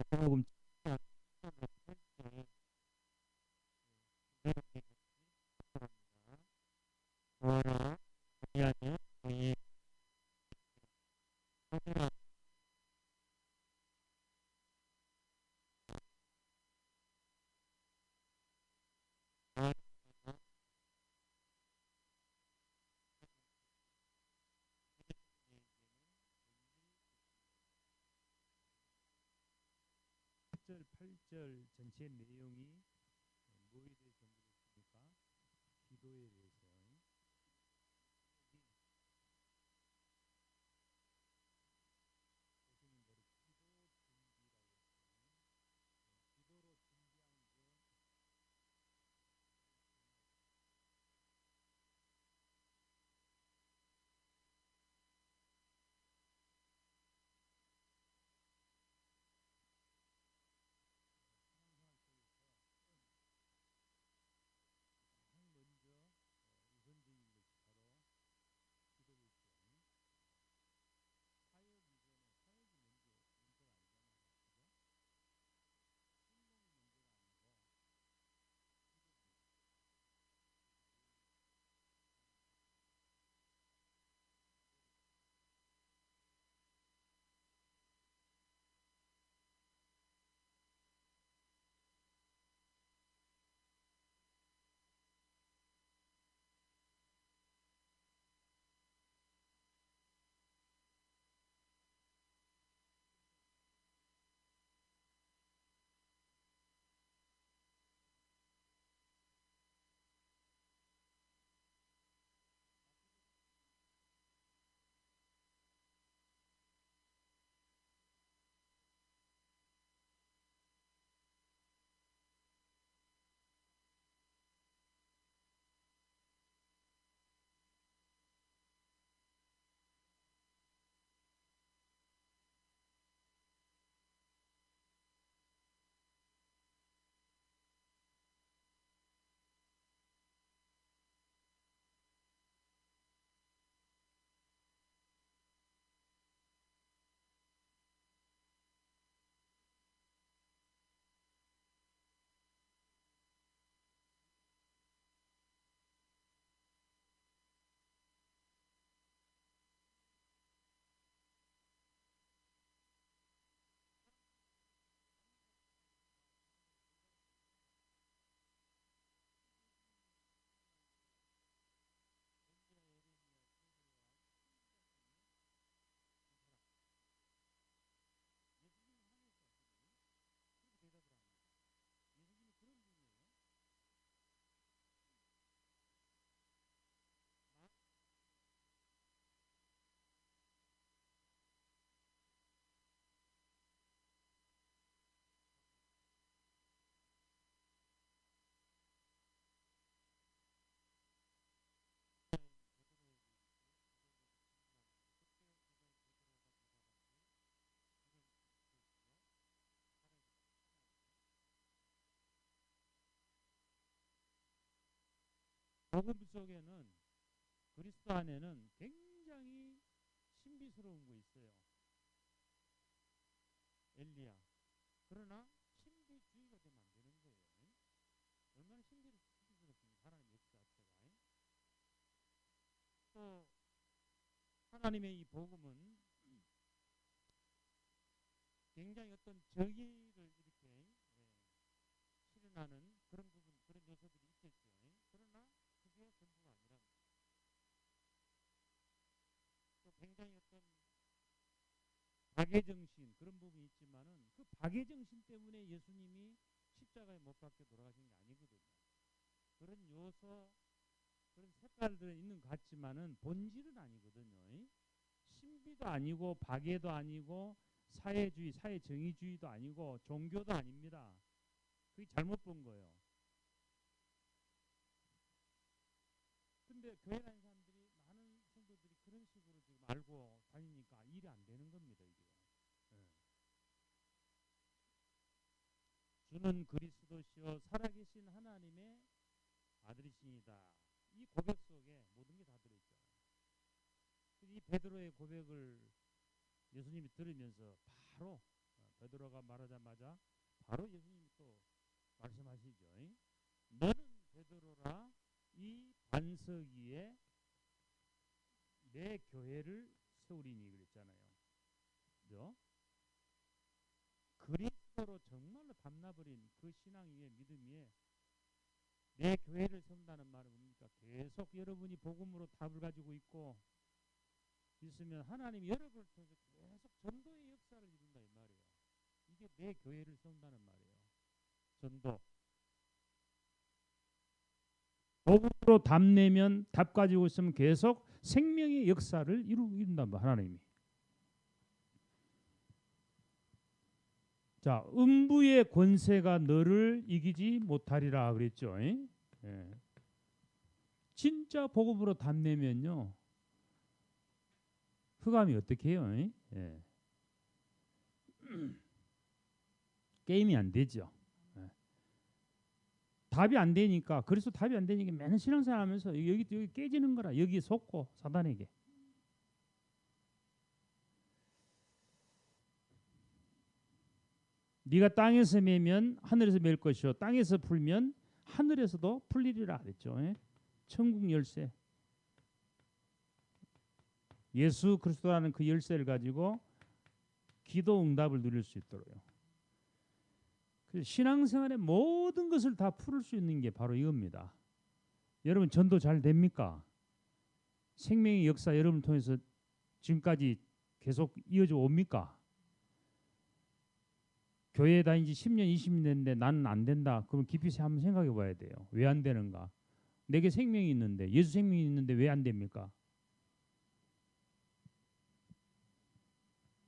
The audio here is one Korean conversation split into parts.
마태복음 구하라 아니하면 이 절 8절 전체 내용이 뭐에 대해 전부됐습니까? 기도에 대해서. 보시는 대로 기도 준비라고 했어요. 기도로 준비한 게 신앙생활 속에서 가장 먼저 우선적인 것이 바로 기도겠죠. 사역 이전에 사역이 문제가 아니잖아요. 그죠? 행동이 문제가 아니고 기도입니다. 엘리야, 예레미야, 세례와 선지자중에 두 사람. 예수님을 향해서 지금 그렇게 대답을 합니다. 예수님이 그런 분이에요. 나 베드로에게 이르시되 베드로를 증거하는데 그때 그가 베드로가 두 사람이 물을 부으시어 사라졌다. 하나님의 복음 속에는 그리스도 안에는 굉장히 신비스러운 거 있어요. 엘리야. 그러나 신비주의가 되면 안 되는 거예요. 얼마나 신비스럽습니까? 하나님의 역사 자체가. 또 하나님의 이 복음은 굉장히 어떤 정의를 이렇게 실현하는 그런 부분, 그런 요소들이 있겠죠. 그러나 그게 전부가 아니랍니다. 또 굉장히 어떤 박애정신 그런 부분이 있지만은 그 박애정신 때문에 예수님이 십자가에 못 박혀 돌아가신 게 아니거든요. 그런 요소, 그런 색깔들은 있는 것 같지만은 본질은 아니거든요. 신비도 아니고 박애도 아니고 사회주의, 사회정의주의도 아니고 종교도 아닙니다. 그게 잘못 본 거예요. 근데 교회 다니는 사람들이 많은 성도들이 그런 식으로 지금 알고 다니니까 일이 안 되는 겁니다, 이게. 예. 주는 그리스도시요 살아계신 하나님의 아들이시니다. 이 고백 속에 모든 게 다 들어있죠. 이 베드로의 고백을 예수님이 들으면서 바로 베드로가 말하자마자 바로 예수님이 또 말씀하시죠. 너는 베드로라, 이 반석 위에 내 교회를 세우리니 그랬잖아요. 그죠? 그리스도로 정말로 담나버린 그 신앙 위에 믿음 위에 내 교회를 세운다는 말은 뭡니까? 계속 여러분이 복음으로 답을 가지고 있고 있으면 하나님이 여러분을 통해서 계속 전도의 역사를 이룬다 이 말이에요. 이게 내 교회를 세운다는 말이에요. 전도. 복음으로 답 내면 답 가지고 있으면 계속 생명의 역사를 이룬다 하나님이. 자, 음부의 권세가 너를 이기지 못하리라 그랬죠. 예. 진짜 복음으로 답 내면요. 흑암이 어떻게 해요? 예. 게임이 안 되죠. 예. 답이 안 되니까, 그래서 답이 안 되니까 맨날 신앙생활 하면서 여기 깨지는 거라. 여기에 속고 사단에게. 네가 땅에서 매면 하늘에서 맬 것이요 땅에서 풀면 하늘에서도 풀리리라 그랬죠. 예? 천국 열쇠. 예수 그리스도라는 그 열쇠를 가지고 기도 응답을 누릴 수 있도록요. 신앙생활의 모든 것을 다 풀을 수 있는 게 바로 이겁니다. 여러분 전도 잘 됩니까? 생명의 역사 여러분을 통해서 지금까지 계속 이어져 옵니까? 교회에 다닌 지 10년, 20년 됐는데 나는 안 된다. 그럼 깊이 한번 생각해 봐야 돼요. 왜 안 되는가? 내게 생명이 있는데, 예수 생명이 있는데 왜 안 됩니까?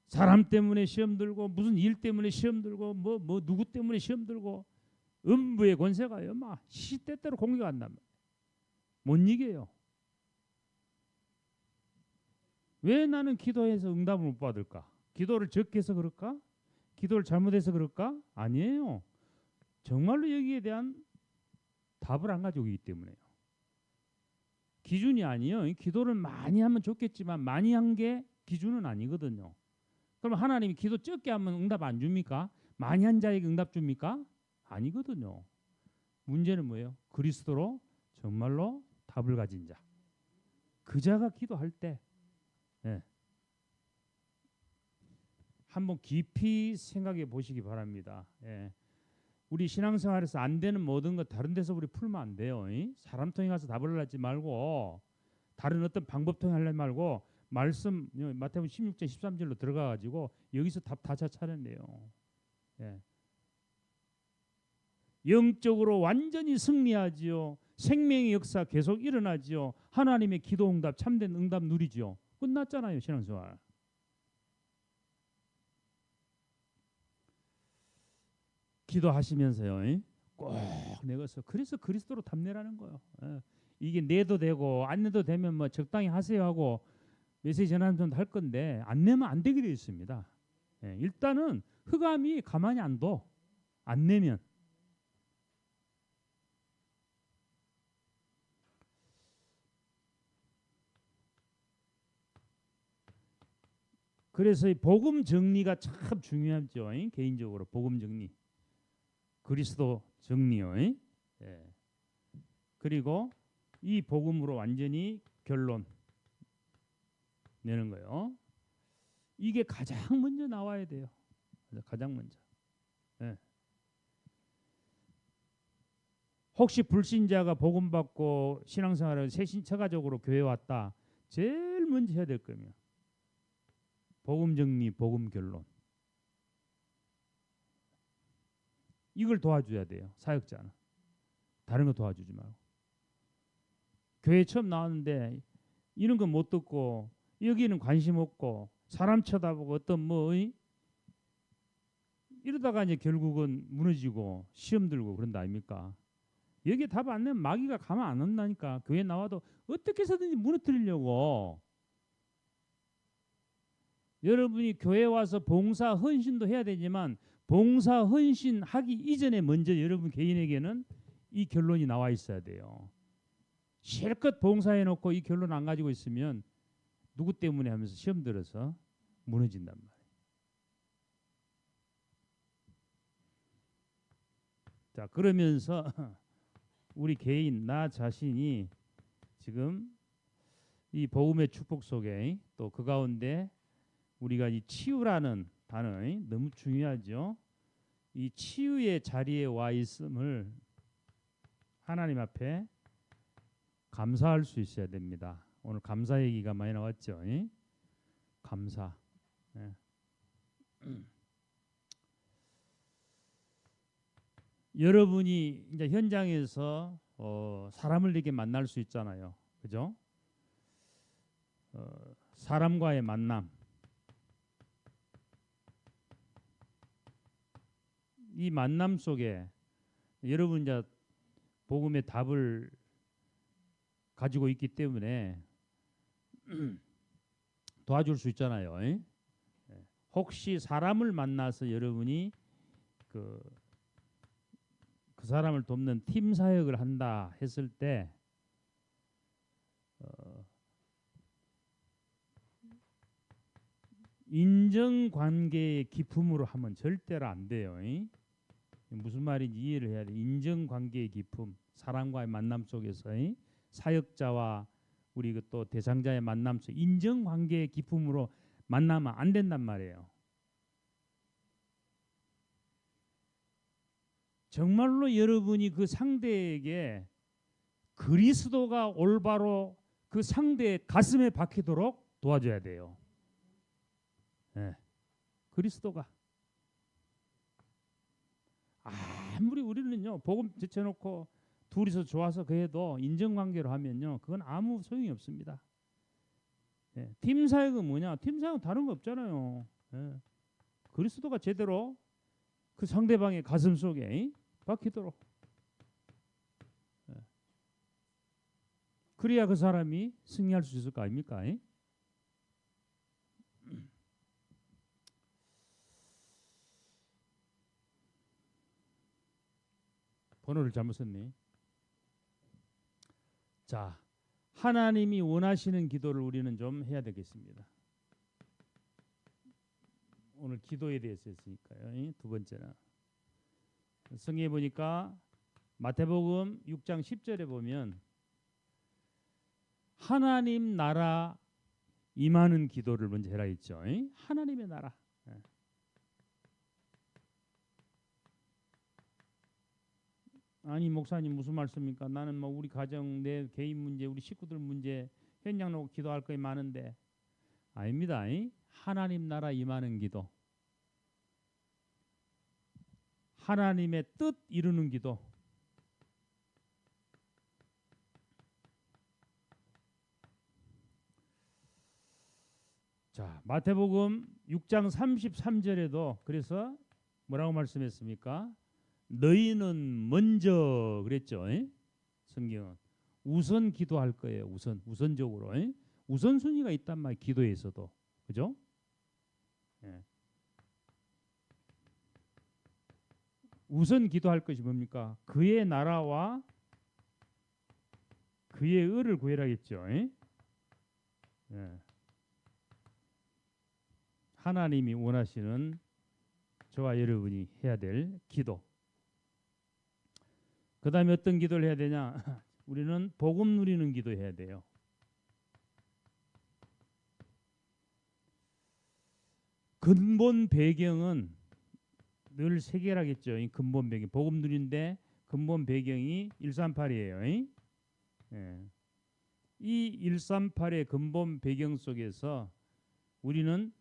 사람 때문에 시험 들고 무슨 일 때문에 시험 들고 뭐 누구 때문에 시험 들고 음부의 권세가요. 막 시때때로 공격한단 말이에요. 못 이겨요. 왜 나는 기도해서 응답을 못 받을까? 기도를 적게 해서 그럴까? 기도를 잘못해서 그럴까? 아니에요. 정말로 여기에 대한 답을 안 가지고 있기 때문에요. 기준이 아니에요. 기도를 많이 하면 좋겠지만 많이 한 게 기준은 아니거든요. 그럼 하나님이 기도 적게 하면 응답 안 줍니까? 많이 한 자에게 응답 줍니까? 아니거든요. 문제는 뭐예요? 그리스도로 정말로 답을 가진 자. 그 자가 기도할 때 한번 깊이 생각해 보시기 바랍니다. 우리 신앙생활에서 안 되는 모든 것 다른 데서 우리 풀면 안 돼요. 사람 통해 가서 답을 하지 말고 다른 어떤 방법 통해 하려지 말고 말씀 마태복음 16장 13절로 들어가 가지고 여기서 답 다 찾아내요. 영적으로 완전히 승리하지요. 생명의 역사 계속 일어나지요. 하나님의 기도 응답 참된 응답 누리지요. 끝났잖아요. 신앙생활. 기도하시면서요. 꼭 내가서 그래서 그리스도로 답내라는 거예요. 이게 내도 되고 안 내도 되면 뭐 적당히 하세요 하고 메시지 전하는 정도 할 건데 안 내면 안 되게 되어 있습니다. 일단은 흑암이 가만히 안 둬. 안 내면. 그래서 이 복음 정리가 참 중요하죠. 개인적으로 복음 정리. 그리스도 정리요. 그리고 이 복음으로 완전히 결론 내는 거예요. 이게 가장 먼저 나와야 돼요. 가장 먼저. 혹시 불신자가 복음 받고 신앙생활을 새신처가적으로 교회 왔다. 제일 먼저 해야 될 거면 복음 정리, 복음 결론. 이걸 도와줘야 돼요. 사역자는. 다른 거 도와주지 말고. 교회 처음 나왔는데 이런 거 못 듣고 여기는 관심 없고 사람 쳐다보고 어떤 뭐 이러다가 이제 결국은 무너지고 시험 들고 그런다 아닙니까? 여기에 답 안 내면 마귀가 가만 안 온다니까. 교회 나와도 어떻게 해서든지 무너뜨리려고. 여러분이 교회 와서 봉사 헌신도 해야 되지만 봉사 헌신하기 이전에 먼저 여러분 개인에게는 이 결론이 나와 있어야 돼요. 실컷 봉사해놓고 이 결론 안 가지고 있으면 누구 때문에 하면서 시험 들어서 무너진단 말이에요. 자, 그러면서 우리 개인 나 자신이 지금 이 복음의 축복 속에 또 그 가운데 우리가 이 치유라는 단어 너무 중요하죠. 이 치유의 자리에 와 있음을 하나님 앞에 감사할 수 있어야 됩니다. 오늘 감사 얘기가 많이 나왔죠. 감사. 예. 여러분이 이제 현장에서 사람을 이렇게 만날 수 있잖아요. 그죠? 사람과의 만남. 이 만남 속에 여러분 이제 복음의 답을 가지고 있기 때문에 도와줄 수 있잖아요. 혹시 사람을 만나서 여러분이 그 사람을 돕는 팀 사역을 한다 했을 때 인정관계의 기품으로 하면 절대로 안 돼요. 무슨 말인지 이해를 해야 돼. 인정관계의 기품, 사람과의 만남 속에서 사역자와 우리 또 대상자의 만남 속 인정관계의 기품으로 만나면 안 된단 말이에요. 정말로 여러분이 그 상대에게 그리스도가 올바로 그 상대의 가슴에 박히도록 도와줘야 돼요. 네. 그리스도가 아무리 우리는요 복음 제쳐놓고 둘이서 좋아서 그래도 인정관계로 하면요 그건 아무 소용이 없습니다. 네. 팀 사역은 뭐냐? 팀 사역은 다른 거 없잖아요. 네. 그리스도가 제대로 그 상대방의 가슴 속에 박히도록. 네. 그래야 그 사람이 승리할 수 있을 거 아닙니까? 번호를 잘못 썼네. 자, 하나님이 원하시는 기도를 우리는 좀 해야 되겠습니다. 오늘 기도에 대해서 했으니까요. 두 번째는 성경에 보니까 마태복음 6장 10절에 보면 하나님 나라 임하는 기도를 먼저 해라 했죠. 하나님의 나라. 아니 목사님 무슨 말씀입니까? 나는 뭐 우리 가정 내 개인 문제 우리 식구들 문제 현장 놓고 기도할 거 많은데 아닙니다. 하나님 나라 임하는 기도, 하나님의 뜻 이루는 기도. 자, 마태복음 6장 33절에도 그래서 뭐라고 말씀했습니까? 너희는 먼저 그랬죠. 성경은 우선 기도할 거예요. 우선적으로 우선순위가 있단 말이에요. 기도에서도. 그죠? 예. 우선 기도할 것이 뭡니까? 그의 나라와 그의 의를 구해라겠죠. 예. 하나님이 원하시는 저와 여러분이 해야 될 기도. 그 다음에 어떤 기도를 해야 되냐? 우리는 복음 누리는 기도 해야 돼요. 근본 배경은 늘 세 개라겠죠. 이 근본 배경. 복음 누리는데 근본 배경이 138이에요. 예. 이 138의 근본 배경 속에서 우리는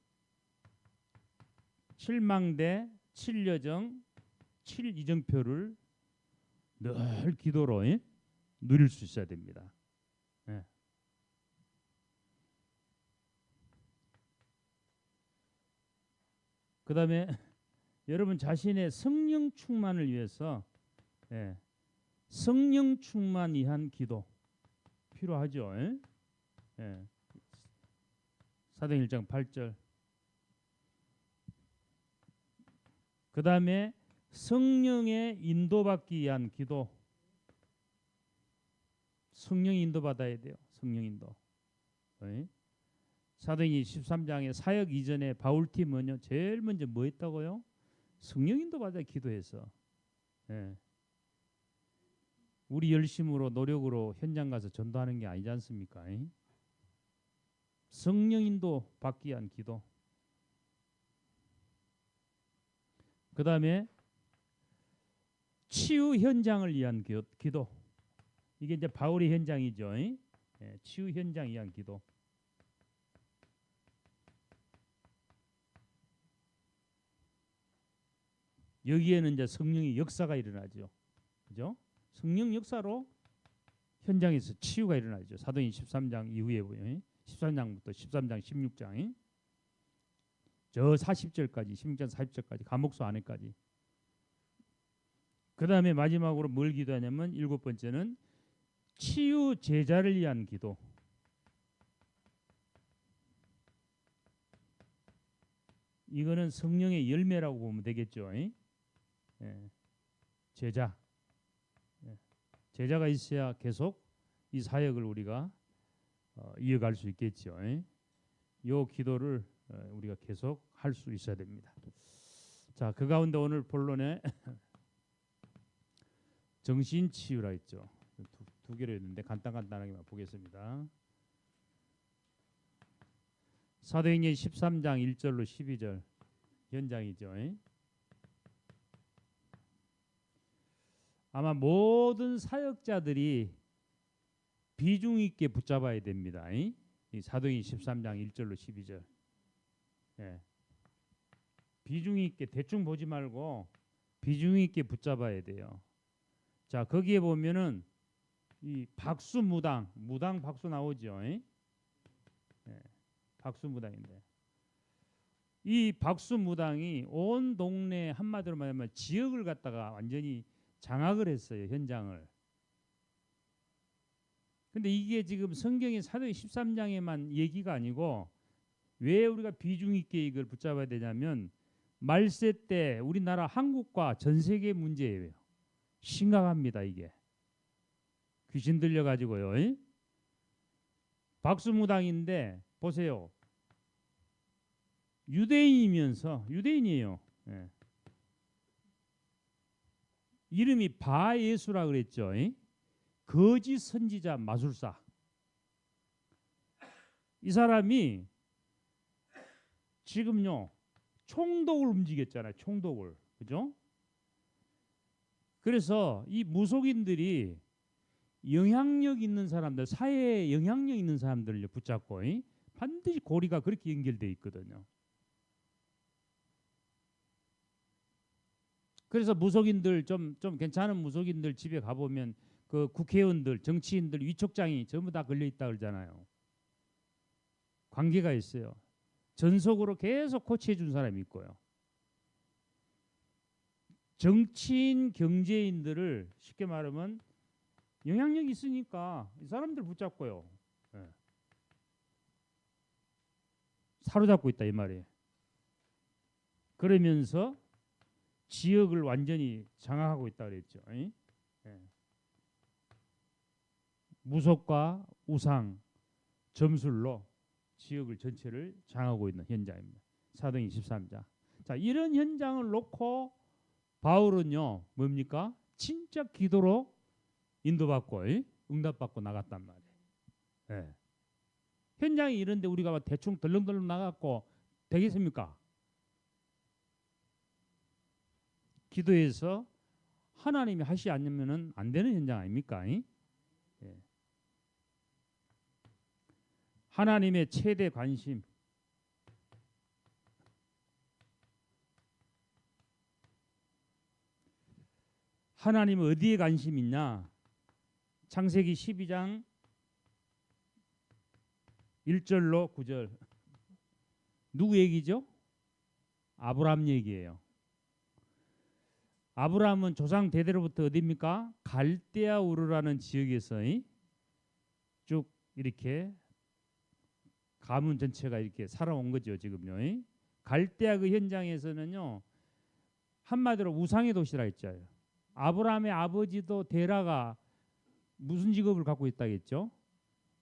7망대, 7여정, 7이정표를 늘 기도로 누릴 수 있어야 됩니다. 예. 그 다음에 여러분 자신의 성령 충만을 위해서 성령 충만 위한 기도 필요하죠. 사도행 1장 8절. 그 다음에 성령의 인도받기 위한 기도. 성령이 인도받아야 돼요. 성령 인도. 사도행전 13장에 사역 이전에 바울팀은요 제일 먼저 뭐 했다고요? 성령 인도받아 기도해서. 예. 우리 열심으로 노력으로 현장 가서 전도하는 게 아니지 않습니까? 성령인도 받기 위한 기도. 그 다음에 치유 현장을 위한 기도. 이게 이제 바울의 현장이죠. 치유 현장 위한 기도. 여기에는 이제 성령의 역사가 일어나죠. 그죠? 성령 역사로 현장에서 치유가 일어나죠. 사도행 13장 이후에 보면 13장부터 13장 16장 저 40절까지 16장 40절까지 감옥소 안에까지. 그 다음에 마지막으로 뭘 기도하냐면 7번째는 치유 제자를 위한 기도. 이거는 성령의 열매라고 보면 되겠죠. 제자. 제자가 있어야 계속 이 사역을 우리가 이어갈 수 있겠죠. 이 기도를 우리가 계속 할 수 있어야 됩니다. 자, 그 가운데 오늘 본론에 정신치유라 했죠. 두 개로 했는데 간단하게만 보겠습니다. 사도행전 13장 1절로 12절 현장이죠. 아마 모든 사역자들이 비중 있게 붙잡아야 됩니다. 이 사도행전 13장 1절로 12절. 비중 있게 대충 보지 말고 비중 있게 붙잡아야 돼요. 자, 거기에 보면은 이 박수무당, 무당 박수 나오죠. 박수무당인데 이 박수무당이 온 동네 한마디로 말하면 지역을 갖다가 완전히 장악을 했어요. 현장을. 근데 이게 지금 성경의 사도행 13장에만 얘기가 아니고 왜 우리가 비중 있게 이걸 붙잡아야 되냐면 말세 때 우리나라 한국과 전 세계 문제예요. 심각합니다. 이게. 귀신 들려가지고요. 박수무당인데 보세요. 유대인이면서 유대인이에요. 이름이 바예수라 그랬죠. 거짓 선지자 마술사. 이 사람이 지금요 총독을 움직였잖아요. 총독을. 그죠? 그래서 이 무속인들이 영향력 있는 사람들, 사회에 영향력 있는 사람들을 붙잡고 반드시 고리가 그렇게 연결되어 있거든요. 그래서 무속인들 좀 괜찮은 무속인들 집에 가보면 그 국회의원들, 정치인들 위촉장이 전부 다 걸려 있다 그러잖아요. 관계가 있어요. 전속으로 계속 코치해 준 사람이 있고요. 정치인, 경제인들을 쉽게 말하면 영향력이 있으니까 이 사람들 붙잡고요. 사로잡고 있다 이 말이에요. 그러면서 지역을 완전히 장악하고 있다 그랬죠. 무속과 우상, 점술로 지역을 전체를 장악하고 있는 현장입니다. 사도행 13장. 자, 이런 현장을 놓고 바울은요 뭡니까? 진짜 기도로 인도받고 응답받고 나갔단 말이에요. 현장이 이런데 우리가 대충 덜렁덜렁 나갔고 되겠습니까? 기도해서 하나님이 하시지 않으면 안 되는 현장 아닙니까? 하나님의 최대 관심. 하나님은 어디에 관심 있냐? 창세기 12장 1절로 9절. 누구 얘기죠? 아브라함 얘기예요. 아브라함은 조상 대대로부터 어디입니까? 갈대아 우르라는 지역에서 쭉 이렇게 가문 전체가 이렇게 살아온 거죠. 지금요. 갈대아 그 현장에서는요 한마디로 우상의 도시라 했죠. 아브라함의 아버지도 데라가 무슨 직업을 갖고 있다겠죠?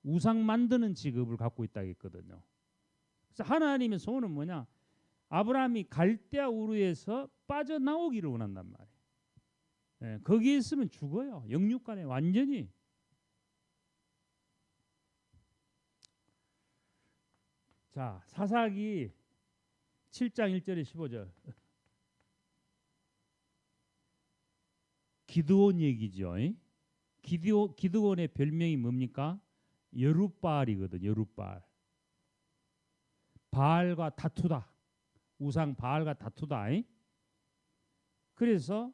우상 만드는 직업을 갖고 있다겠거든요. 그래서 하나님의 소원은 뭐냐? 아브라함이 갈대아 우르에서 빠져나오기를 원한단 말이에요. 예, 거기에 있으면 죽어요. 영육간에 완전히. 자, 사사기 7장 1절에 15절. 기드온 얘기죠. 기드온의 별명이 뭡니까? 여룻바알이거든. 여룻바알. 바알과 다투다. 우상 바알과 다투다. 그래서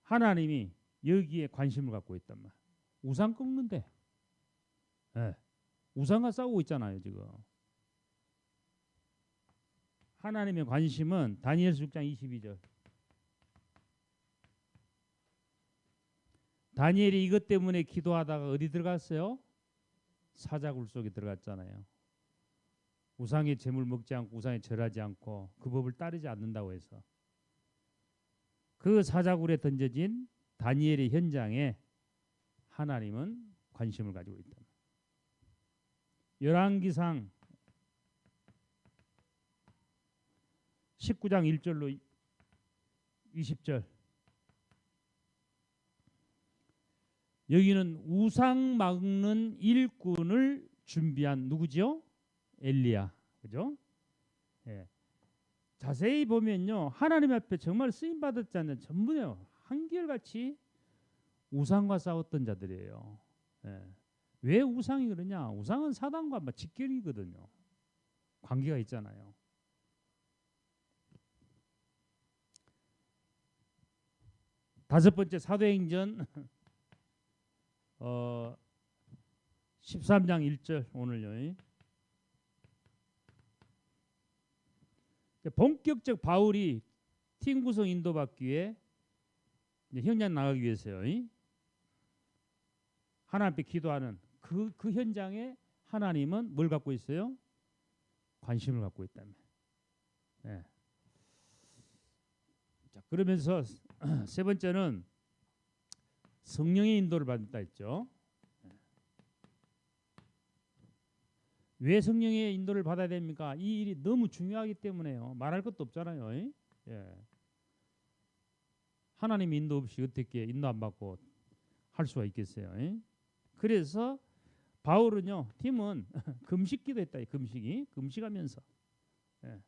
하나님이 여기에 관심을 갖고 있단 말이야. 우상 꺾는데. 네. 우상과 싸우고 있잖아요, 지금. 하나님의 관심은 다니엘서 6장 22절. 다니엘이 이것 때문에 기도하다가 어디 들어갔어요? 사자굴 속에 들어갔잖아요. 우상의 재물 먹지 않고 우상에 절하지 않고 그 법을 따르지 않는다고 해서 그 사자굴에 던져진 다니엘의 현장에 하나님은 관심을 가지고 있다. 열왕기상 19장 1절로 20절. 여기는 우상 막는 일꾼을 준비한 누구죠? 엘리야. 그죠? 예. 자세히 보면요. 하나님 앞에 정말 쓰임 받았지 않는 전부요. 한결같이 우상과 싸웠던 자들이에요. 예. 왜 우상이 그러냐? 우상은 사단과 직결이거든요. 관계가 있잖아요. 다섯 번째 사도행전 13장 1절 오늘요. 본격적 바울이 팀 구성 인도받기 위해 현장 나가기 위해서요. 하나님 앞에 기도하는 그 현장에 하나님은 뭘 갖고 있어요? 관심을 갖고 있다며. 네. 자, 그러면서 세 번째는 성령의 인도를 받는다 했죠. 왜 성령의 인도를 받아야 됩니까? 이 일이 너무 중요하기 때문에요. 말할 것도 없잖아요. 예. 하나님 인도 없이 어떻게 인도 안 받고 할 수가 있겠어요. 그래서 바울은요, 팀은 금식기도 했다. 금식하면서. 예.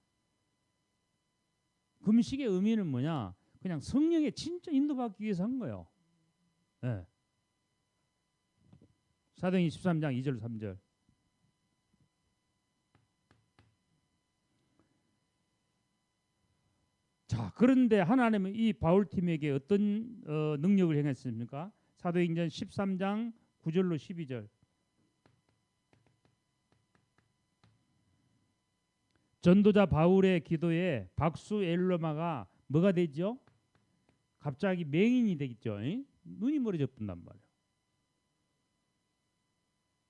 금식의 의미는 뭐냐? 그냥 성령의 진짜 인도받기 위해서 한 거예요. 예. 사도행전 13장 2절 3절. 자, 그런데 하나님은 이 바울팀에게 어떤 능력을 행했습니까? 사도행전 13장 9절로 12절. 전도자 바울의 기도에 박수 엘로마가 뭐가 되죠? 갑자기 맹인이 되겠죠. 눈이 멀어져 본단 말이에요.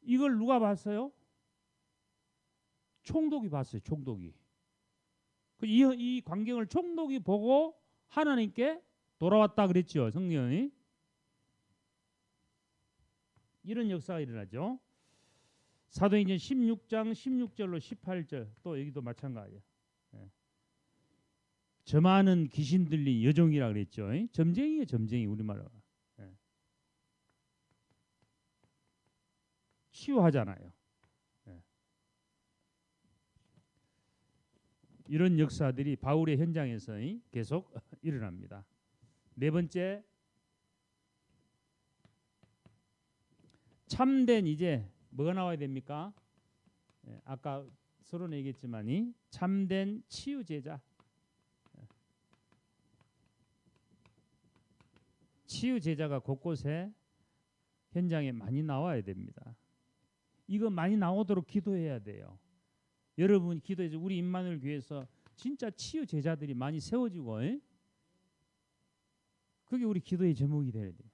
이걸 누가 봤어요? 총독이 봤어요. 총독이. 이 광경을 총독이 보고 하나님께 돌아왔다 그랬죠. 성령이. 이런 역사가 일어나죠. 사도행전 16장 16절로 18절 또 여기도 마찬가지예요. 예. 저 많은 귀신 들린 여종이라 그랬죠. 점쟁이에요. 점쟁이 우리말로. 예. 치유하잖아요. 예. 이런 역사들이 바울의 현장에서 계속 일어납니다. 네 번째, 참된 이제 뭐가 나와야 됩니까? 예, 아까 서론 얘기했지만이 참된 치유 제자. 치유 제자가 곳곳에 현장에 많이 나와야 됩니다. 이거 많이 나오도록 기도해야 돼요. 여러분이 기도해서 우리 임마누엘 교회에서 진짜 치유 제자들이 많이 세워지고, 그게 우리 기도의 제목이 돼야 돼요.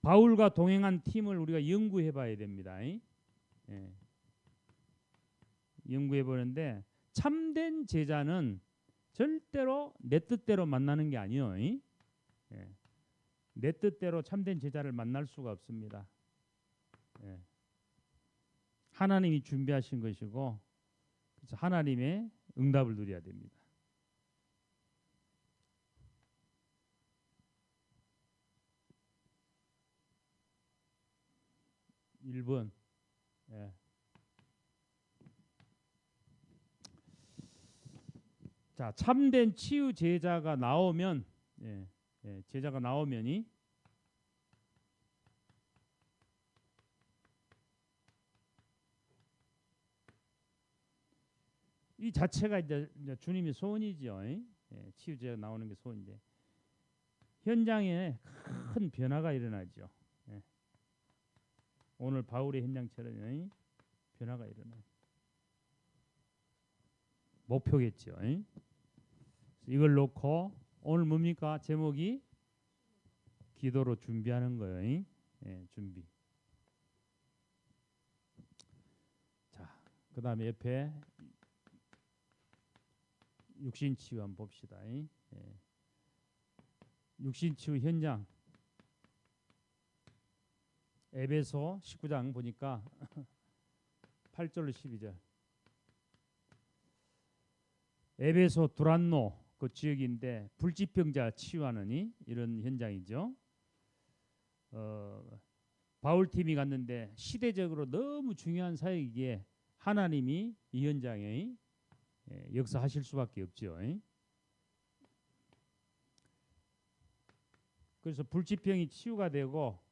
바울과 동행한 팀을 우리가 연구해 봐야 됩니다. 예. 연구해 보는데 참된 제자는 절대로 내 뜻대로 만나는 게 아니에요. 예. 내 뜻대로 참된 제자를 만날 수가 없습니다. 예. 하나님이 준비하신 것이고 그래서 하나님의 응답을 누려야 됩니다. 1번. 예. 자, 참된 치유 제자가 나오면, 예, 예, 제자가 나오면이 이 자체가 이제 주님의 소원이죠. 예, 치유 제자가 나오는 게 소원인데 현장에 큰 변화가 일어나죠. 예. 오늘 바울의 현장처럼 예, 변화가 일어나요. 목표겠죠. 예. 이걸 놓고 오늘 뭡니까? 제목이 기도로 준비하는 거예요. 예, 준비. 자, 그 다음에 옆에 육신치유 한번 봅시다. 예. 육신치유 현장. 에베소 19장 보니까 8절로 12절. 에베소 두란노 그 지역인데 불치병자 치유하는 이런 현장이죠. 바울 팀이 갔는데 시대적으로 너무 중요한 사역이기에 하나님이 이 현장에 역사하실 수밖에 없죠. 그래서 불치병이 치유가 되고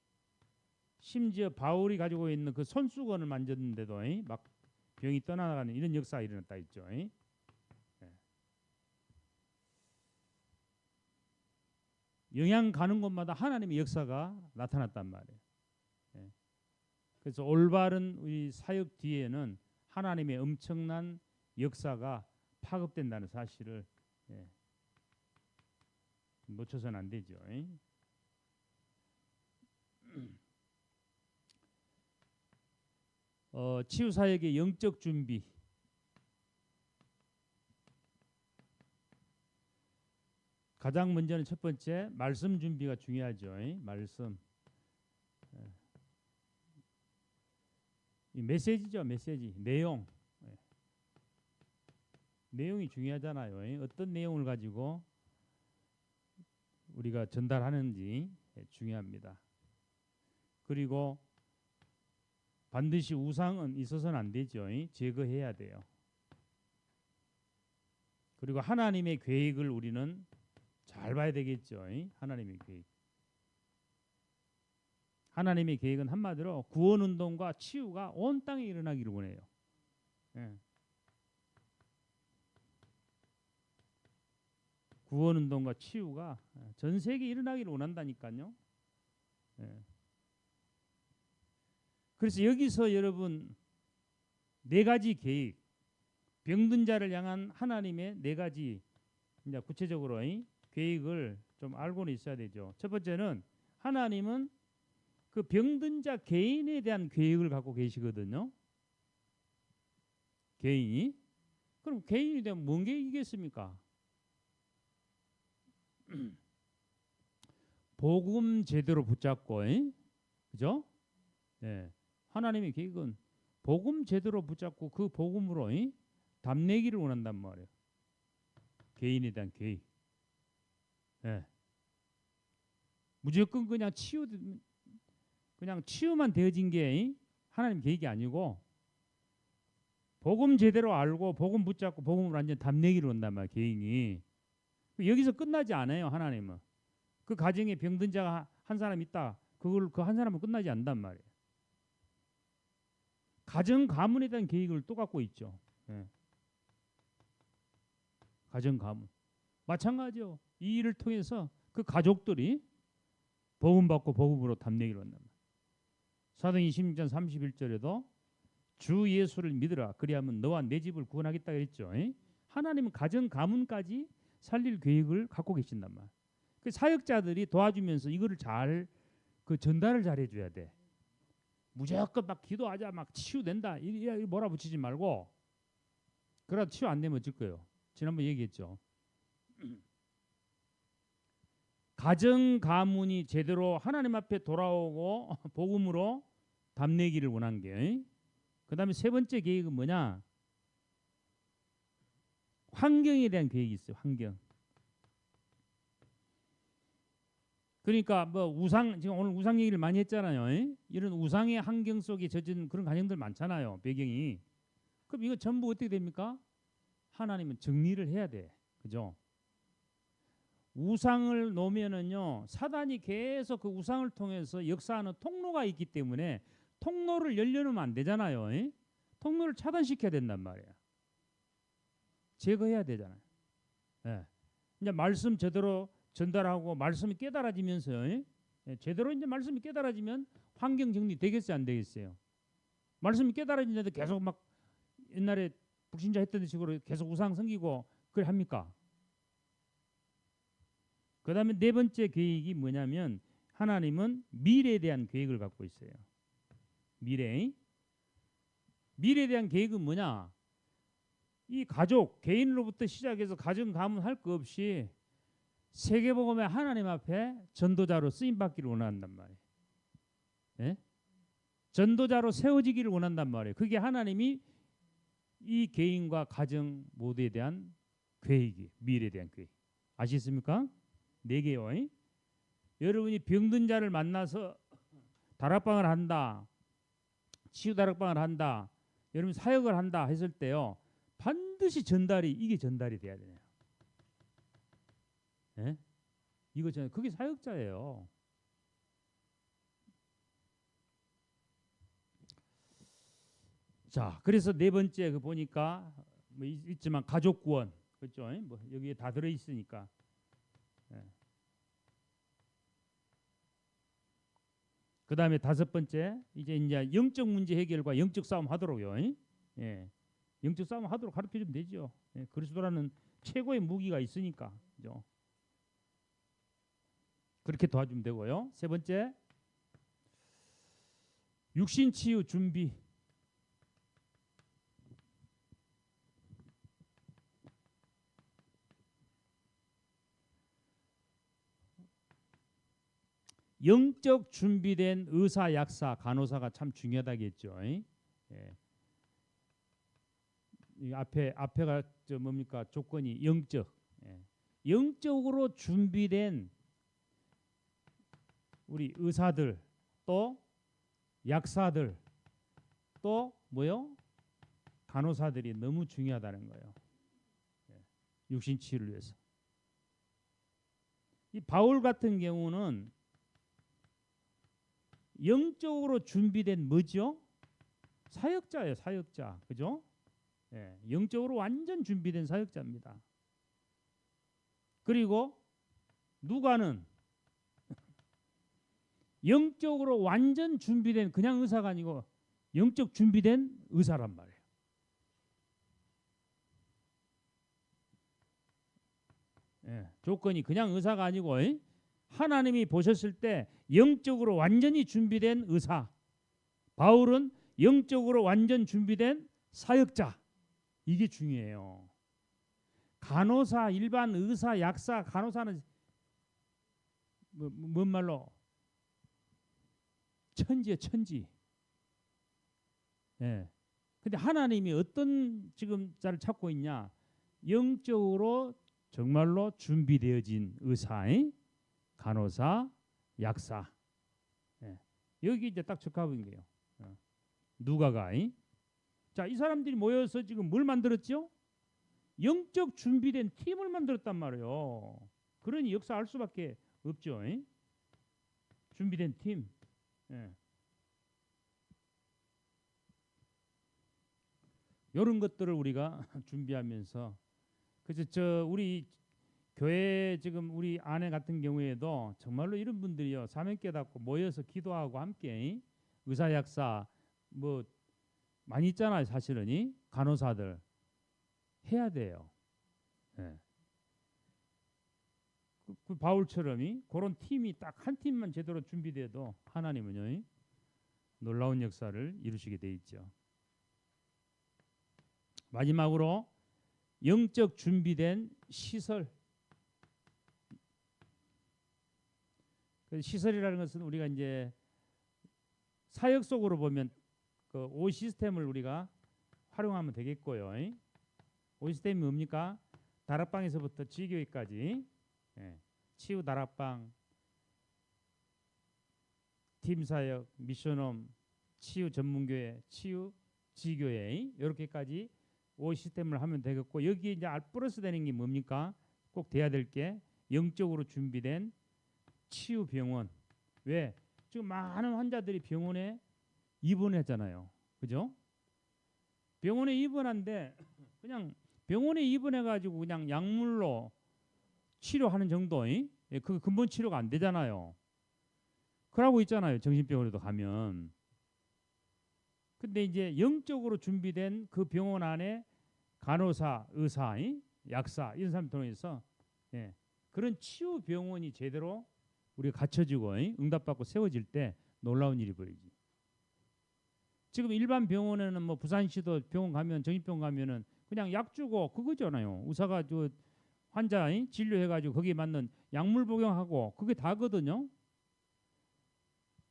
심지어 바울이 가지고 있는 그 손수건을 만졌는데도 막 병이 떠나가는 이런 역사가 일어났다 했죠. 영향 가는 곳마다 하나님의 역사가 나타났단 말이에요. 그래서 올바른 우리 사역 뒤에는 하나님의 엄청난 역사가 파급된다는 사실을 놓쳐서는 안 되죠. 치유 사역의 영적 준비. 가장 먼저는 첫 번째 말씀 준비가 중요하죠. 말씀. 이 메시지죠. 메시지. 내용. 내용이 중요하잖아요. 어떤 내용을 가지고 우리가 전달하는지 중요합니다. 그리고 반드시 우상은 있어서는 안 되죠. 제거해야 돼요. 그리고 하나님의 계획을 우리는 잘 봐야 되겠죠. 하나님의 계획. 하나님의 계획은 한마디로 구원운동과 치유가 온 땅에 일어나기를 원해요. 구원운동과 치유가 전 세계에 일어나기를 원한다니까요. 그래서 여기서 여러분 네 가지 계획, 병든 자를 향한 하나님의 네 가지 이제 구체적으로 계획을 좀 알고는 있어야 되죠. 첫 번째는 하나님은 그 병든 자 개인에 대한 계획을 갖고 계시거든요. 개인이. 그럼 개인이 되면 뭔 계획이겠습니까? 복음 제대로 붙잡고, 그죠? 네. 하나님의 계획은 복음 제대로 붙잡고 그 복음으로 답내기를 원한단 말이에요. 개인에 대한 계획. 네. 무조건 그냥 치유만 되어진 게 하나님 계획이 아니고 복음 제대로 알고 복음 붙잡고 복음을 완전 답내기를 원단 말이에요. 개인이. 여기서 끝나지 않아요. 하나님은. 그 가정에 병든 자가 한 사람 있다. 그 한 사람은 끝나지 않단 말이에요. 가정 가문에 대한 계획을 또 갖고 있죠. 가정 가문. 마찬가지요. 이 일을 통해서 그 가족들이 복음 받고 복음으로 답내기를 한단 말이에요. 사도행전 16장 31절에도 주 예수를 믿으라. 그리하면 너와 내 집을 구원하겠다 그랬죠. 하나님은 가정 가문까지 살릴 계획을 갖고 계신단 말이에요. 그 사역자들이 도와주면서 이거를 잘 그 전달을 잘 해줘야 돼. 무조건 막 기도하자 막 치유된다 이 몰아붙이지 말고 그러다 치유 안 되면 어쩔 거예요. 지난번 얘기했죠. 가정 가문이 제대로 하나님 앞에 돌아오고 복음으로 답내기를 원한 게. 그 다음에 세 번째 계획은 뭐냐? 환경에 대한 계획이 있어요. 환경. 그러니까 뭐 우상 지금 오늘 우상 얘기를 많이 했잖아요. 이런 우상의 환경 속에 젖은 그런 가정들 많잖아요. 배경이. 그럼 이거 전부 어떻게 됩니까? 하나님은 정리를 해야 돼. 그죠? 우상을 놓으면은요, 사단이 계속 그 우상을 통해서 역사하는 통로가 있기 때문에 통로를 열려놓으면 안 되잖아요. 통로를 차단시켜야 된단 말이에요. 제거해야 되잖아요. 예. 이제 말씀 제대로 전달하고 말씀이 깨달아지면서요. 예. 제대로 이제 말씀이 깨달아지면 환경 정리 되겠어요, 안 되겠어요? 말씀이 깨달아지는데 계속 막 옛날에 불신자 했던 식으로 계속 우상 섬기고 그래 합니까? 그 다음에 네 번째 계획이 뭐냐면 하나님은 미래에 대한 계획을 갖고 있어요. 미래에 대한 계획은 뭐냐? 이 가족, 개인으로부터 시작해서 가정, 가문 할 거 없이 세계복음의 하나님 앞에 전도자로 쓰임받기를 원한단 말이에요. 예? 전도자로 세워지기를 원한단 말이에요. 그게 하나님이 이 개인과 가정 모두에 대한 계획이, 미래에 대한 계획. 아시겠습니까? 네 개요. 여러분이 병든 자를 만나서 다락방을 한다, 치유 다락방을 한다, 여러분 사역을 한다 했을 때요, 반드시 이게 전달이 돼야 돼요. 예? 이거 그게 사역자예요. 자, 그래서 네 번째 그 보니까 뭐 있지만 가족 구원, 그렇죠? 뭐 여기에 다 들어 있으니까. 예. 그 다음에 다섯 번째 이제 영적 문제 해결과 영적 싸움 하도록요. 예. 영적 싸움 하도록 가르쳐 주면 되죠. 예. 그리스도라는 최고의 무기가 있으니까. 그죠? 그렇게 도와주면 되고요. 세 번째, 육신 치유 준비. 영적 준비된 의사, 약사, 간호사가 참 중요하다겠죠. 예. 이 앞에가 뭡니까? 조건이 영적. 예. 영적으로 준비된 우리 의사들, 또 약사들, 또 뭐요? 간호사들이 너무 중요하다는 거예요. 예. 육신 치유를 위해서. 이 바울 같은 경우는 영적으로 준비된 뭐죠? 사역자예요, 사역자. 그죠? 예, 영적으로 완전 준비된 사역자입니다. 그리고 누가는 영적으로 완전 준비된 그냥 의사가 아니고 영적 준비된 의사란 말이에요. 예, 조건이 그냥 의사가 아니고 하나님이 보셨을 때 영적으로 완전히 준비된 의사. 바울은 영적으로 완전 준비된 사역자. 이게 중요해요. 간호사, 일반 의사, 약사, 간호사는 뭔 말로? 천지예요, 천지. 예. 근데 하나님이 어떤 지금 자를 찾고 있냐? 영적으로 정말로 준비되어진 의사, 간호사, 약사. 예. 여기 이제 딱 적합한 게요. 누가가. 자, 이 사람들이 모여서 지금 뭘 만들었죠? 영적 준비된 팀을 만들었단 말이에요. 그러니 역사할 수밖에 없죠. 준비된 팀. 예. 이런 것들을 우리가 준비하면서 그래서 우리 교회 지금 우리 아내 같은 경우에도 정말로 이런 분들이요, 사명 깨닫고 모여서 기도하고 함께 의사, 약사 뭐 많이 있잖아요. 사실은 간호사들 해야 돼요. 예. 그 바울처럼 그런 팀이 딱 한 팀만 제대로 준비돼도 하나님은요 놀라운 역사를 이루시게 돼 있죠. 마지막으로 영적 준비된 시설. 그 시설이라는 것은 우리가 이제 사역 속으로 보면 그 오 시스템을 우리가 활용하면 되겠고요. 오 시스템이 뭡니까? 다락방에서부터 지교회까지, 예, 치유 다락방, 팀사역, 미션홈, 치유 전문교회, 치유 지교회 이렇게까지 5 시스템을 하면 되겠고 여기에 이제 플러스 되는 게 뭡니까? 꼭 돼야 될 게 영적으로 준비된 치유 병원. 왜? 지금 많은 환자들이 병원에 입원하잖아요. 그죠? 병원에 입원한데 그냥 병원에 입원해 가지고 그냥 약물로 치료하는 정도, 그 근본 치료가 안 되잖아요. 그러고 있잖아요. 정신병원에도 가면. 근데 이제 영적으로 준비된 그 병원 안에 간호사, 의사, 약사 이런 사람 통해서 그런 치유 병원이 제대로 우리가 갖춰지고 응답받고 세워질 때 놀라운 일이 벌이지. 지금 일반 병원에는 뭐 부산시도 병원 가면 정신병원 가면은 그냥 약 주고 그거잖아요. 의사가 저 환자 진료해가지고 거기에 맞는 약물 복용하고 그게 다거든요.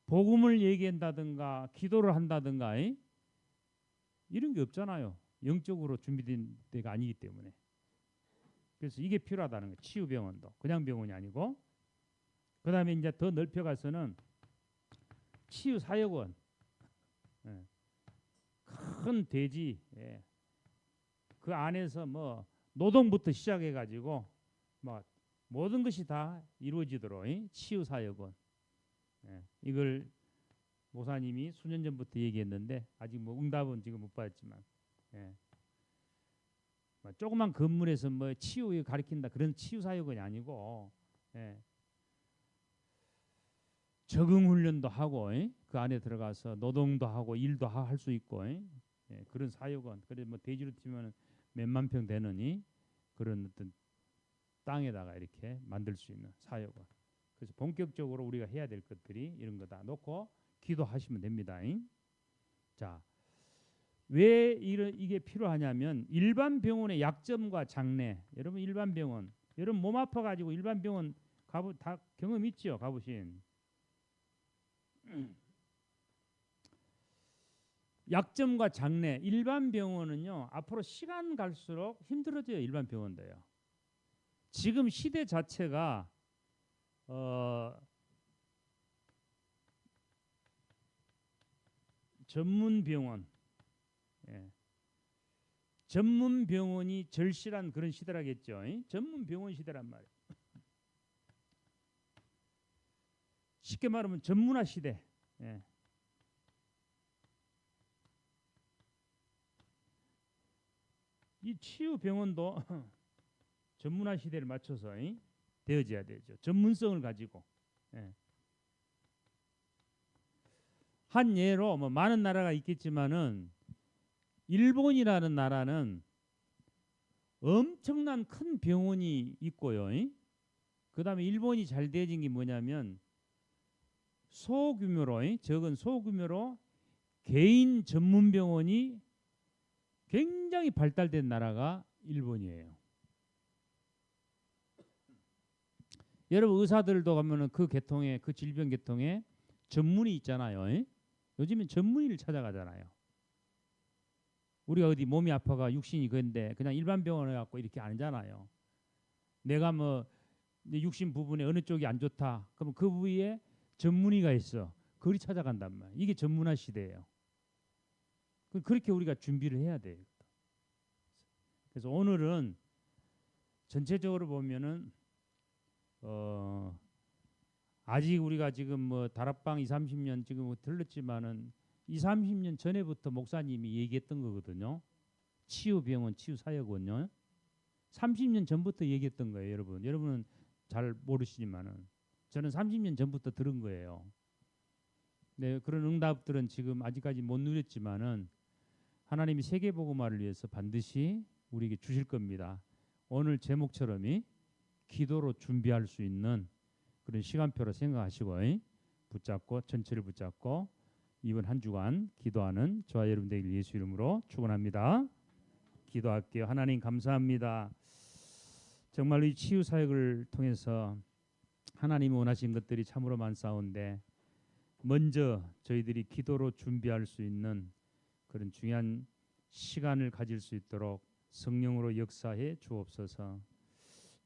복음을 얘기한다든가 기도를 한다든가 이런 게 없잖아요. 영적으로 준비된 데가 아니기 때문에. 그래서 이게 필요하다는 거예요. 치유병원도 그냥 병원이 아니고. 그 다음에 이제 더 넓혀가서는 치유사역원. 큰 대지. 그 안에서 뭐 노동부터 시작해가지고 뭐 모든 것이 다 이루어지도록 치유사역원. 이걸 목사님이 수년 전부터 얘기했는데 아직 뭐 응답은 지금 못 받았지만 뭐 조그만 건물에서 뭐 치유 가르친다 그런 치유사역원이 아니고 적응 훈련도 하고 그 안에 들어가서 노동도 하고 일도 할 수 있고 그런 사역원. 그래서 뭐 대지로 치면 몇만 평 되는 그런 어떤 땅에다가 이렇게 만들 수 있는 사역원. 그래서 본격적으로 우리가 해야 될 것들이 이런 거다 놓고 기도하시면 됩니다. 자, 왜 이게 필요하냐면 일반 병원의 약점과 장래. 여러분 일반 병원, 여러분 몸 아파가지고 일반 병원 다 경험 있죠? 가보신. 약점과 장래. 일반 병원은요 앞으로 시간 갈수록 힘들어져요. 일반 병원도요. 지금 시대 자체가 전문 병원, 전문 병원이 절실한 그런 시대라겠죠. 전문 병원 시대란 말이에요. 쉽게 말하면 전문화 시대. 이 치유 병원도 전문화 시대를 맞춰서 되어져야 되죠. 전문성을 가지고. 한 예로 뭐 많은 나라가 있겠지만은 일본이라는 나라는 엄청난 큰 병원이 있고요. 그다음에 일본이 잘 되어진 게 뭐냐면 소규모로 적은 소규모로 개인 전문 병원이 굉장히 발달된 나라가 일본이에요. 여러분 의사들도 가면은 그 계통에 그 질병 계통에 전문의 있잖아요. 요즘엔 전문의를 찾아가잖아요. 우리가 어디 몸이 아파가 육신이 그런데 그냥 일반 병원에 갖고 이렇게 아니잖아요. 내가 뭐 육신 부분에 어느 쪽이 안 좋다. 그러면 그 부위에 전문의가 있어. 그리 찾아간단 말이에요. 이게 전문화 시대예요. 그렇게 우리가 준비를 해야 돼요. 그래서 오늘은 전체적으로 보면은 아직 우리가 지금 뭐 다락방 20, 30년 지금 들렀지만은 20, 30년 전에부터 목사님이 얘기했던 거거든요. 치유병원, 치유사역원요. 30년 전부터 얘기했던 거예요, 여러분. 여러분은 잘 모르시지만은 저는 30년 전부터 들은 거예요. 네, 그런 응답들은 지금 아직까지 못 누렸지만은 하나님이 세계복음화를 위해서 반드시 우리에게 주실 겁니다. 오늘 제목처럼이 기도로 준비할 수 있는 그런 시간표로 생각하시고 붙잡고 전체를 붙잡고 이번 한 주간 기도하는 저와 여러분 되길 예수 이름으로 축원합니다. 기도할게요. 하나님 감사합니다. 정말 이 치유 사역을 통해서 하나님이 원하신 것들이 참으로 많사온데 먼저 저희들이 기도로 준비할 수 있는 그런 중요한 시간을 가질 수 있도록 성령으로 역사해 주옵소서.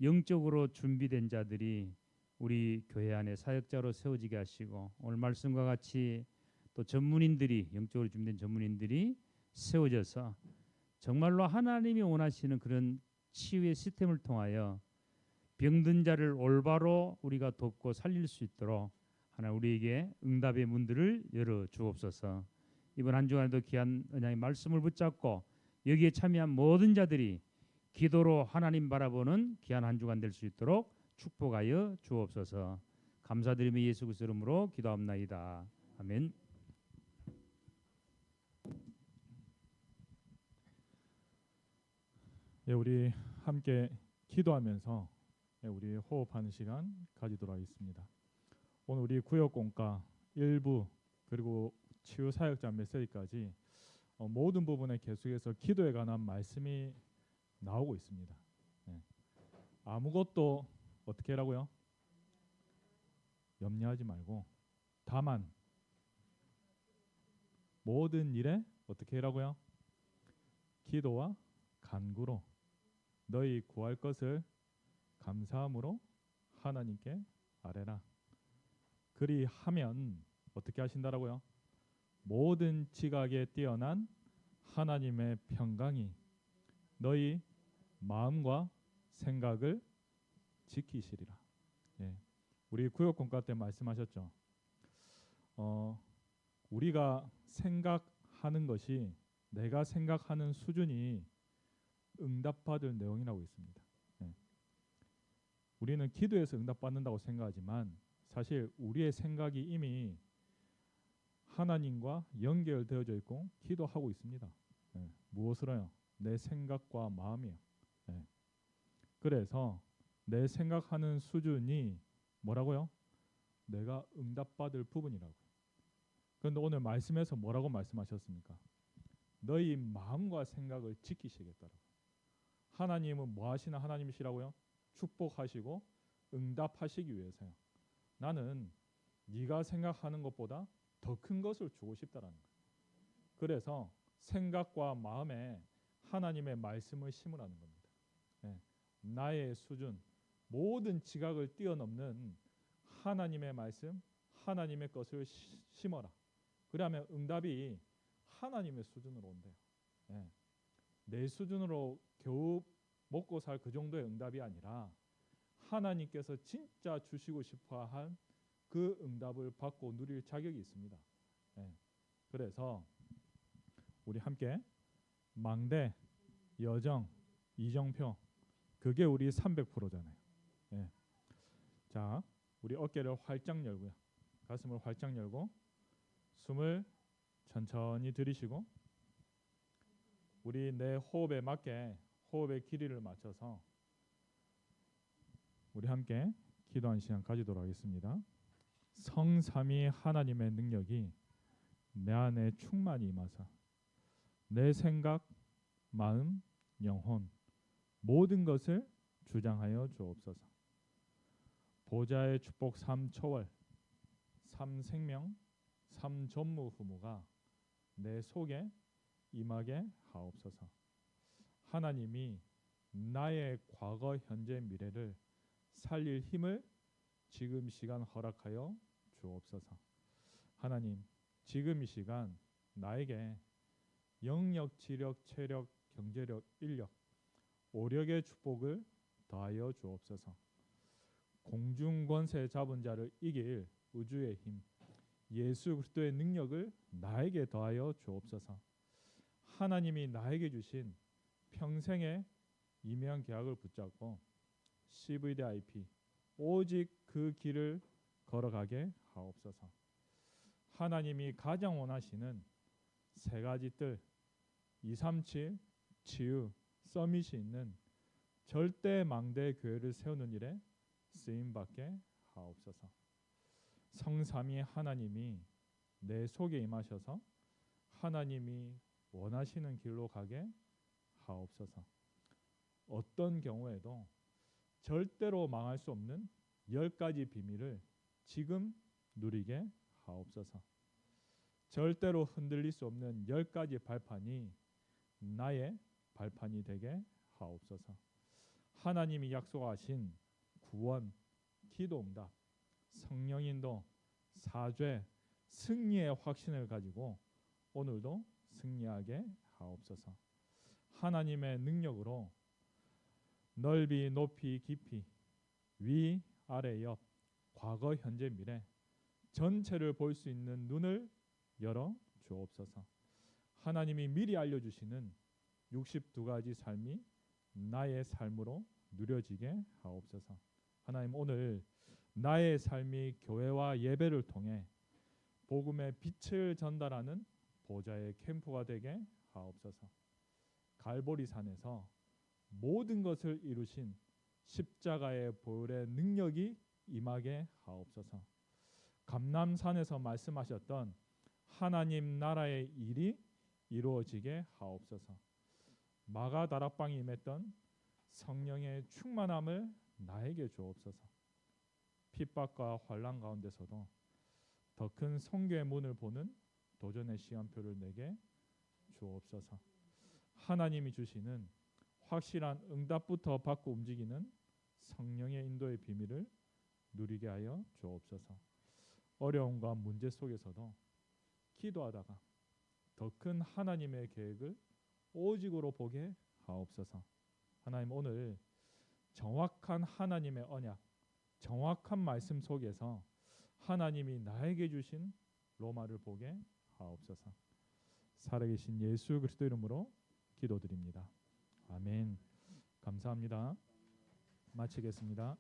영적으로 준비된 자들이 우리 교회 안에 사역자로 세워지게 하시고 오늘 말씀과 같이 또 전문인들이 영적으로 준비된 전문인들이 세워져서 정말로 하나님이 원하시는 그런 치유의 시스템을 통하여 병든 자를 올바로 우리가 돕고 살릴 수 있도록 하나님 우리에게 응답의 문들을 열어 주옵소서. 이번 한 주간에도 귀한 은혜의 말씀을 붙잡고 여기에 참여한 모든 자들이 기도로 하나님 바라보는 귀한 한 주간 될 수 있도록 축복하여 주옵소서. 감사드리며 예수 그리스도 이름으로 기도합나이다. 아멘. 예, 우리 함께 기도하면서 우리 호흡하는 시간 가지도록 하겠습니다. 오늘 우리 구역공과 일부 그리고 치유 사역자 메시지까지 모든 부분에 계속해서 기도에 관한 말씀이 나오고 있습니다. 아무것도 어떻게 하라고요? 염려하지 말고 다만 모든 일에 어떻게 하라고요? 기도와 간구로 너희 구할 것을 감사함으로 하나님께 아뢰라. 그리하면 어떻게 하신다라고요? 모든 지각에 뛰어난 하나님의 평강이 너희 마음과 생각을 지키시리라. 예. 우리 구역공과 때 말씀하셨죠. 우리가 생각하는 것이 내가 생각하는 수준이 응답받을 내용이라고 있습니다. 예. 우리는 기도에서 응답받는다고 생각하지만 사실 우리의 생각이 이미 하나님과 연결되어져 있고 기도하고 있습니다. 예. 무엇으로요? 내 생각과 마음이요. 예. 그래서 내 생각하는 수준이 뭐라고요? 내가 응답받을 부분이라고. 그런데 오늘 말씀에서 뭐라고 말씀하셨습니까? 너희 마음과 생각을 지키시겠다라고. 하나님은 뭐 하시는 하나님이시라고요? 축복하시고 응답하시기 위해서요. 나는 네가 생각하는 것보다 더 큰 것을 주고 싶다라는 거예요. 그래서 생각과 마음에 하나님의 말씀을 심으라는 겁니다. 네. 나의 수준, 모든 지각을 뛰어넘는 하나님의 말씀, 하나님의 것을 심어라. 그러면 응답이 하나님의 수준으로 온대요. 네. 내 수준으로 겨우 먹고 살 그 정도의 응답이 아니라 하나님께서 진짜 주시고 싶어한 그 응답을 받고 누릴 자격이 있습니다. 네. 그래서 우리 함께 망대, 여정, 이정표 그게 우리 300%잖아요. 네. 자, 우리 어깨를 활짝 열고요. 가슴을 활짝 열고 숨을 천천히 들이쉬고 우리 내 호흡에 맞게 호흡의 길이를 맞춰서 우리 함께 기도하는 시간 가지도록 하겠습니다. 성삼위 하나님의 능력이 내 안에 충만히 임하사 내 생각, 마음, 영혼 모든 것을 주장하여 주옵소서. 보좌의 축복 3초월 3생명 3전무후무가 내 속에 임하게 하옵소서. 하나님이 나의 과거, 현재, 미래를 살릴 힘을 지금 이 시간 허락하여 주옵소서. 하나님, 지금 이 시간 나에게 영력, 지력, 체력, 경제력, 인력, 오력의 축복을 더하여 주옵소서. 공중 권세 잡은 자를 이길 우주의 힘, 예수 그리스도의 능력을 나에게 더하여 주옵소서. 하나님이 나에게 주신 평생의 임해한 계약을 붙잡고 CVDIP 오직 그 길을 걸어가게 하옵소서. 하나님이 가장 원하시는 세 가지 뜰 237 치유 서밋이 있는 절대 망대 교회를 세우는 일에 쓰임받게 하옵소서. 성삼위 하나님이 내 속에 임하셔서 하나님이 원하시는 길로 가게 하옵소서. 어떤 경우에도 절대로 망할 수 없는 10가지 비밀을 지금 누리게 하옵소서. 절대로 흔들릴 수 없는 10가지 발판이 나의 발판이 되게 하옵소서. 하나님이 약속하신 구원, 기도응답, 성령인도, 사죄, 승리의 확신을 가지고 오늘도 승리하게 하옵소서. 하나님의 능력으로 넓이, 높이, 깊이, 위, 아래, 옆, 과거, 현재, 미래 전체를 볼 수 있는 눈을 열어 주옵소서. 하나님이 미리 알려주시는 62가지 삶이 나의 삶으로 누려지게 하옵소서. 하나님, 오늘 나의 삶이 교회와 예배를 통해 복음의 빛을 전달하는 보좌의 캠프가 되게 하옵소서. 갈보리 산에서 모든 것을 이루신 십자가의 보혈의 능력이 임하게 하옵소서. 감람산에서 말씀하셨던 하나님 나라의 일이 이루어지게 하옵소서. 마가다락방에 임했던 성령의 충만함을 나에게 주옵소서. 핍박과 환난 가운데서도 더 큰 선교의 문을 보는 도전의 시간표를 내게 주옵소서. 하나님이 주시는 확실한 응답부터 받고 움직이는 성령의 인도의 비밀을 누리게 하여 주옵소서. 어려움과 문제 속에서도 기도하다가 더 큰 하나님의 계획을 오직으로 보게 하옵소서. 하나님, 오늘 정확한 하나님의 언약, 정확한 말씀 속에서 하나님이 나에게 주신 로마를 보게 하옵소서. 살아계신 예수 그리스도 이름으로 기도드립니다. 아멘. 감사합니다. 마치겠습니다.